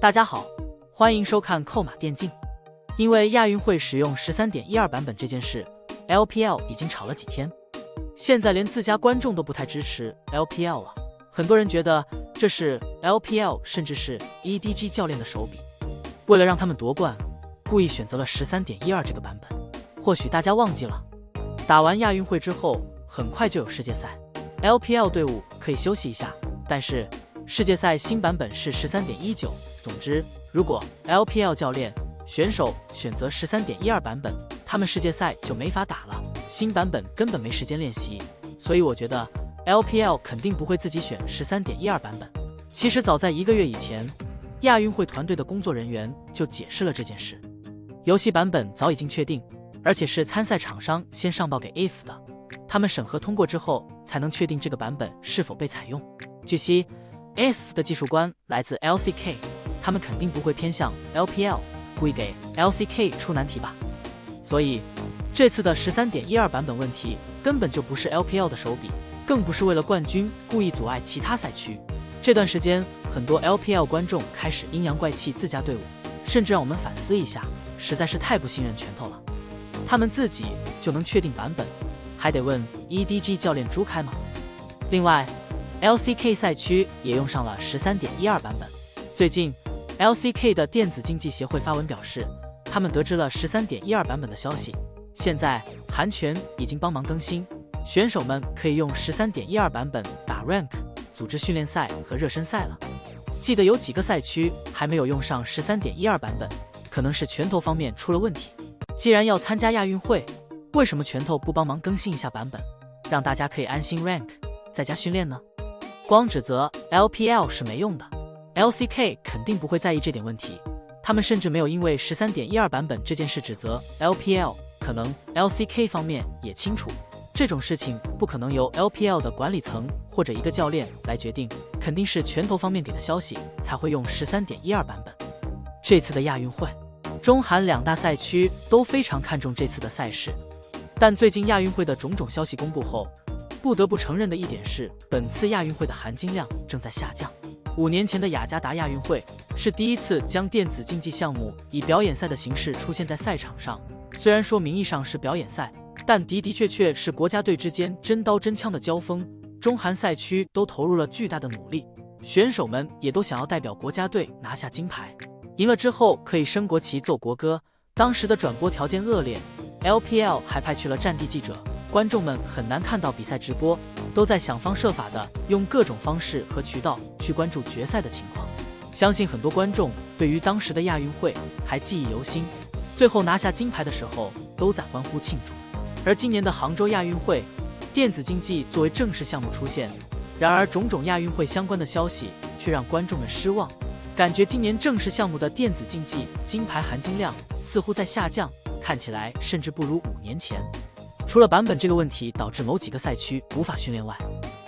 大家好，欢迎收看扣码电竞。因为亚运会使用 13.12 版本这件事 ，LPL 已经吵了几天，现在连自家观众都不太支持 LPL 了。很多人觉得这是 LPL 甚至是 EDG 教练的手笔，为了让他们夺冠，故意选择了 13.12 这个版本。或许大家忘记了，打完亚运会之后，很快就有世界赛 ，LPL 队伍可以休息一下，但是世界赛新版本是 13.19。总之，如果 LPL 教练选手选择 13.12 版本，他们世界赛就没法打了，新版本根本没时间练习。所以我觉得 LPL 肯定不会自己选 13.12 版本。其实早在1个月以前，亚运会团队的工作人员就解释了这件事。游戏版本早已经确定，而且是参赛厂商先上报给 ACE 的，他们审核通过之后才能确定这个版本是否被采用。据悉 ACE 的技术官来自 LCK， 他们肯定不会偏向 LPL， 故意给 LCK 出难题吧。所以这次的 13.12 版本问题根本就不是 LPL 的手笔，更不是为了冠军故意阻碍其他赛区。这段时间很多 LPL 观众开始阴阳怪气自家队伍，甚至让我们反思一下，实在是太不信任拳头了。他们自己就能确定版本，还得问 EDG 教练朱开吗？另外 LCK 赛区也用上了 13.12 版本。最近 LCK 的电子竞技协会发文表示，他们得知了 13.12 版本的消息，现在韩拳已经帮忙更新，选手们可以用 13.12 版本打 rank， 组织训练赛和热身赛了。记得有几个赛区还没有用上 13.12 版本，可能是拳头方面出了问题。既然要参加亚运会，为什么拳头不帮忙更新一下版本，让大家可以安心 rank 在家训练呢？光指责 LPL 是没用的， LCK 肯定不会在意这点问题，他们甚至没有因为 13.12 版本这件事指责 LPL， 可能 LCK 方面也清楚，这种事情不可能由 LPL 的管理层或者一个教练来决定，肯定是拳头方面给的消息才会用 13.12 版本。这次的亚运会，中韩两大赛区都非常看重这次的赛事，但最近亚运会的种种消息公布后，不得不承认的一点是，本次亚运会的含金量正在下降。5年前的雅加达亚运会是第一次将电子竞技项目以表演赛的形式出现在赛场上，虽然说名义上是表演赛，但的确是国家队之间真刀真枪的交锋，中韩赛区都投入了巨大的努力，选手们也都想要代表国家队拿下金牌，赢了之后可以升国旗奏国歌。当时的转播条件恶劣， LPL 还派去了战地记者，观众们很难看到比赛直播，都在想方设法的用各种方式和渠道去关注决赛的情况。相信很多观众对于当时的亚运会还记忆犹新，最后拿下金牌的时候都在欢呼庆祝。而今年的杭州亚运会，电子竞技作为正式项目出现，然而种种亚运会相关的消息却让观众们失望，感觉今年正式项目的电子竞技金牌含金量似乎在下降，看起来甚至不如5年前。除了版本这个问题导致某几个赛区无法训练外，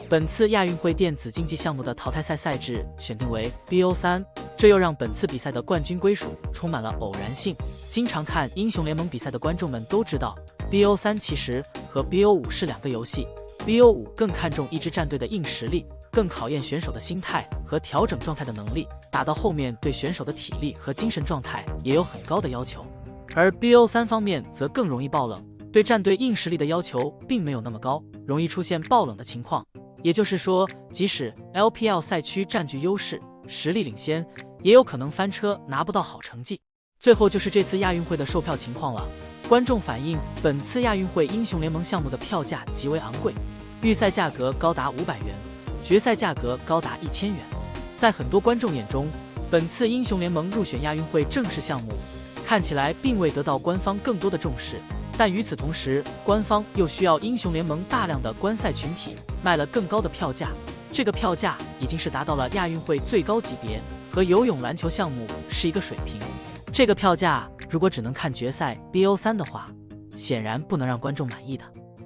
本次亚运会电子竞技项目的淘汰赛赛制选定为 BO3， 这又让本次比赛的冠军归属充满了偶然性。经常看英雄联盟比赛的观众们都知道， BO3 其实和 BO5 是2个游戏， BO5 更看重一支战队的硬实力，更考验选手的心态和调整状态的能力，打到后面对选手的体力和精神状态也有很高的要求。而 BO3 方面则更容易爆冷，对战队硬实力的要求并没有那么高，容易出现爆冷的情况。也就是说，即使 LPL 赛区占据优势，实力领先，也有可能翻车拿不到好成绩。最后就是这次亚运会的售票情况了，观众反映本次亚运会英雄联盟项目的票价极为昂贵，预赛价格高达500元，决赛价格高达1000元。在很多观众眼中，本次英雄联盟入选亚运会正式项目看起来并未得到官方更多的重视，但与此同时，官方又需要英雄联盟大量的观赛群体卖了更高的票价，这个票价已经是达到了亚运会最高级别，和游泳、篮球项目是一个水平。这个票价如果只能看决赛 BO3 的话，显然不能让观众满意的。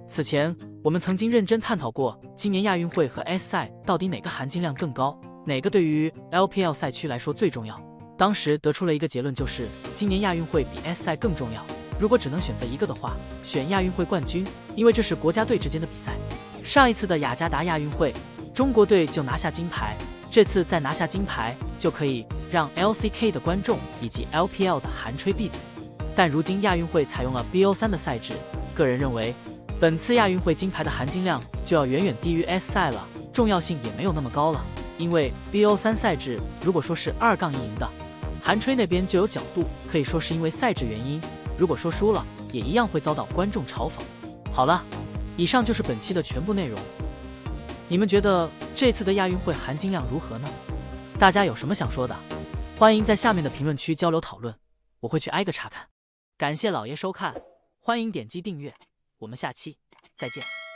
此前我们曾经认真探讨过今年亚运会和 S 赛到底哪个含金量更高，哪个对于 LPL 赛区来说最重要。当时得出了一个结论，就是今年亚运会比 S 赛更重要。如果只能选择一个的话，选亚运会冠军，因为这是国家队之间的比赛。上一次的雅加达亚运会，中国队就拿下金牌。这次再拿下金牌，就可以让 LCK 的观众以及 LPL 的韩吹闭嘴。但如今亚运会采用了 BO3 的赛制，个人认为，本次亚运会金牌的含金量就要远远低于 S 赛了，重要性也没有那么高了。因为 BO3 赛制如果说是2-1赢的，韩吹那边就有角度，可以说是因为赛制原因；如果说输了，也一样会遭到观众嘲讽。好了，以上就是本期的全部内容。你们觉得这次的亚运会含金量如何呢？大家有什么想说的，欢迎在下面的评论区交流讨论，我会去挨个查看。感谢老爷收看，欢迎点击订阅，我们下期再见。